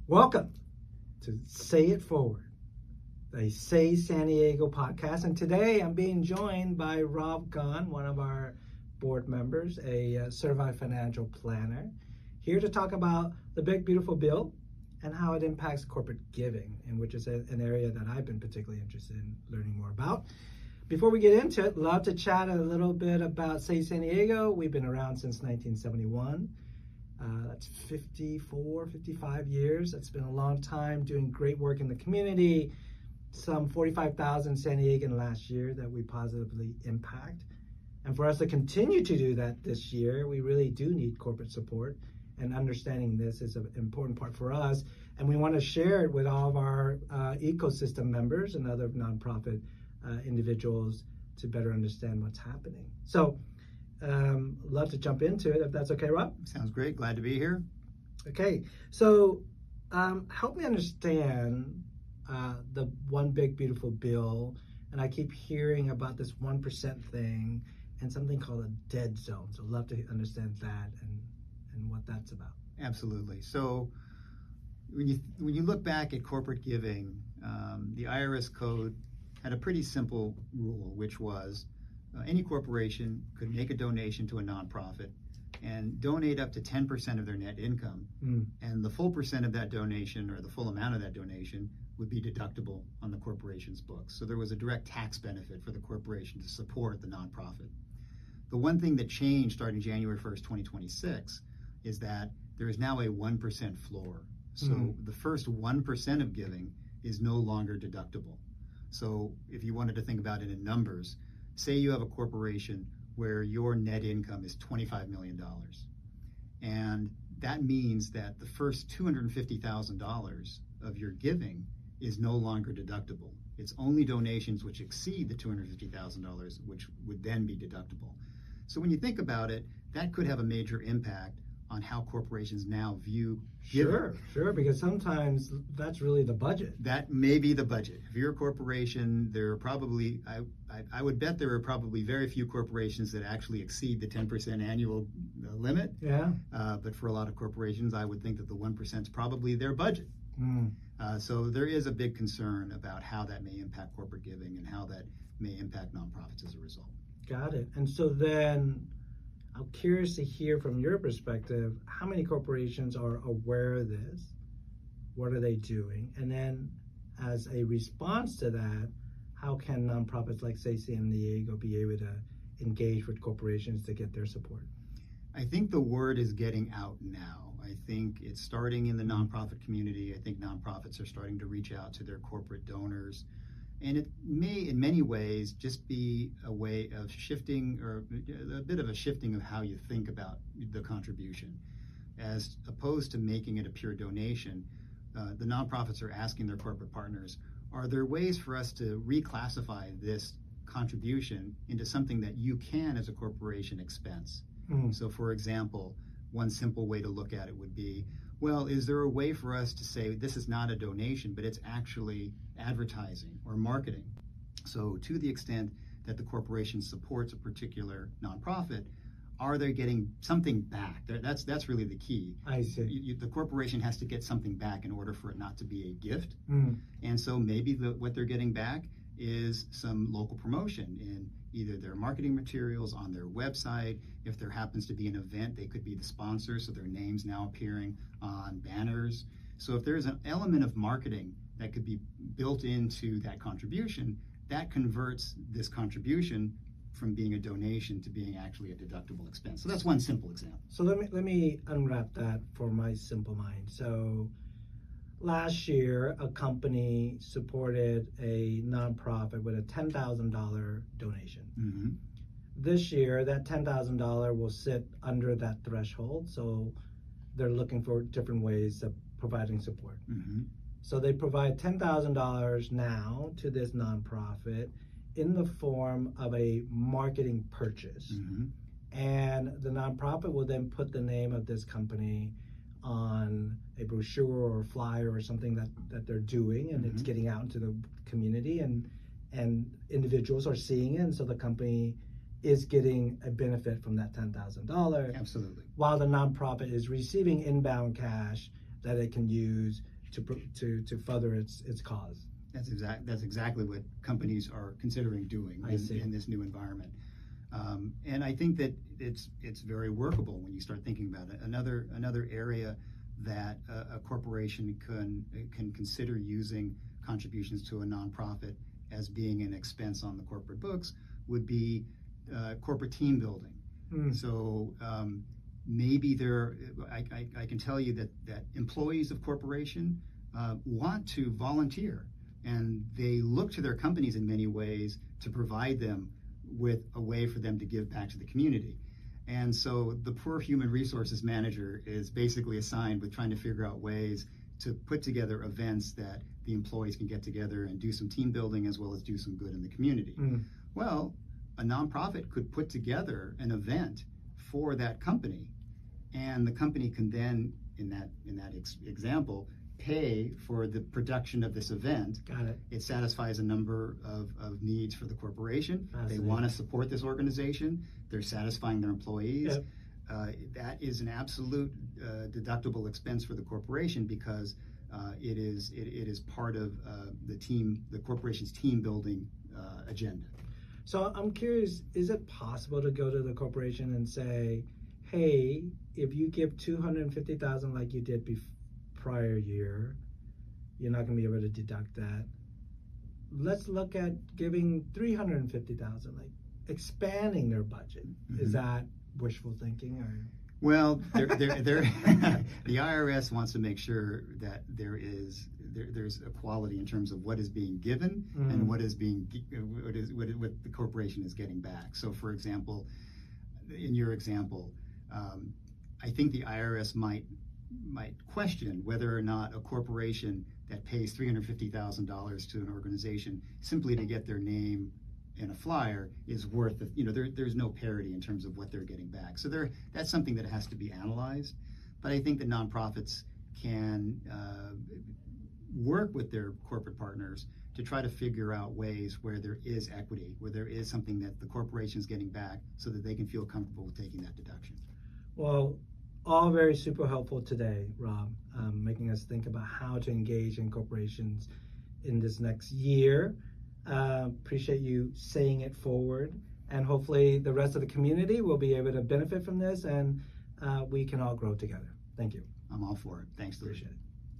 Welcome to Say It Forward, the Say San Diego podcast. And today I'm being joined by Rob Gaan, one of our board members, a certified financial planner, here to talk about the big, beautiful bill and how it impacts corporate giving, and which is an area that I've been particularly interested in learning more about. Before we get into it, love to chat a little bit about Say San Diego. We've been around since 1971. That's 55 years. That's been a long time doing great work in the community. Some 45,000 San Diegan last year that we positively impact. And for us to continue to do that this year, we really do need corporate support. And understanding this is an important part for us. And we want to share it with all of our ecosystem members and other nonprofit individuals to better understand what's happening. So, love to jump into it if that's okay, Rob. Sounds great. Glad to be here. Okay, so help me understand the One Big Beautiful Bill, and I keep hearing about this 1% thing and something called a dead zone. So love to understand that and what that's about. Absolutely. So when you look back at corporate giving, the IRS code had a pretty simple rule, which was any corporation could make a donation to a nonprofit and donate up to 10% of their net income. And the full percent of that donation, or the full amount of that donation, would be deductible on the corporation's books. So there was a direct tax benefit for the corporation to support the nonprofit. The one thing that changed starting January 1st, 2026, is that there is now a 1% floor. So the first 1% of giving is no longer deductible. So if you wanted to think about it in numbers, say you have a corporation where your net income is $25 million. And that means that the first $250,000 of your giving is no longer deductible. It's only donations which exceed the $250,000 which would then be deductible. So when you think about it, that could have a major impact on how corporations now view giving. Sure, because sometimes that's really the budget. That may be the budget. If you're a corporation, there are probably, I would bet there are probably very few corporations that actually exceed the 10% annual limit. Yeah. But for a lot of corporations, I would think that the 1% is probably their budget. So there is a big concern about how that may impact corporate giving and how that may impact nonprofits as a result. Got it. And so then, I'm curious to hear from your perspective, how many corporations are aware of this? What are they doing? And then as a response to that, how can nonprofits like Say San Diego be able to engage with corporations to get their support? I think the word is getting out now. I think it's starting in the nonprofit community. I think nonprofits are starting to reach out to their corporate donors. And it may, in many ways, just be a way of shifting, or a bit of a shifting of how you think about the contribution. As opposed to making it a pure donation, the nonprofits are asking their corporate partners, are there ways for us to reclassify this contribution into something that you can, as a corporation, expense? So, for example, one simple way to look at it would be, well, is there a way for us to say this is not a donation, but it's actually advertising or marketing? So to the extent that the corporation supports a particular nonprofit, are they getting something back? That's really the key. I see. The corporation has to get something back in order for it not to be a gift. And so maybe what they're getting back is some local promotion in either their marketing materials, on their website. If there happens to be an event, they could be the sponsor, so their name's now appearing on banners. So if there's an element of marketing that could be built into that contribution, that converts this contribution from being a donation to being actually a deductible expense. So that's one simple example. So let me unwrap that for my simple mind. So last year, a company supported a nonprofit with a $10,000 donation. This year, that $10,000 will sit under that threshold. So they're looking for different ways of providing support. So they provide $10,000 now to this nonprofit in the form of a marketing purchase. And the nonprofit will then put the name of this company on a brochure or a flyer or something that they're doing, and it's getting out into the community, and individuals are seeing it, and so the company is getting a benefit from that $10,000. Absolutely. While the nonprofit is receiving inbound cash that it can use to further its cause. That's exactly what companies are considering doing in this new environment. And I think that it's very workable when you start thinking about it. Another area that a corporation can consider using contributions to a nonprofit as being an expense on the corporate books would be corporate team building. So maybe I can tell you that employees of corporation want to volunteer, and they look to their companies in many ways to provide them with a way for them to give back to the community. And so the poor human resources manager is basically assigned with trying to figure out ways to put together events that the employees can get together and do some team building as well as do some good in the community. Well, a nonprofit could put together an event for that company, and the company can then, in that example, pay for the production of this event. Got it. It satisfies a number of needs for the corporation. They want to support this organization. They're satisfying their employees. Yep. That is an absolute deductible expense for the corporation because it is part of the corporation's team building agenda. So I'm curious, is it possible to go to the corporation and say, hey, if you give $250,000 like you did prior year, you're not going to be able to deduct that. Let's look at giving $350,000, like expanding their budget. Is that wishful thinking, or? Well, the IRS wants to make sure that there's equality in terms of what is being given and what the corporation is getting back. So, for example, in your example, I think the IRS might question whether or not a corporation that pays $350,000 to an organization simply to get their name in a flyer is worth it. There's no parity in terms of what they're getting back. So that's something that has to be analyzed. But I think that nonprofits can work with their corporate partners to try to figure out ways where there is equity, where there is something that the corporation is getting back so that they can feel comfortable with taking that deduction. Well, all very super helpful today, Rob, making us think about how to engage in corporations in this next year. Appreciate you saying it forward, and hopefully the rest of the community will be able to benefit from this, and we can all grow together. Thank you. I'm all for it. Thanks, Louie. Appreciate it.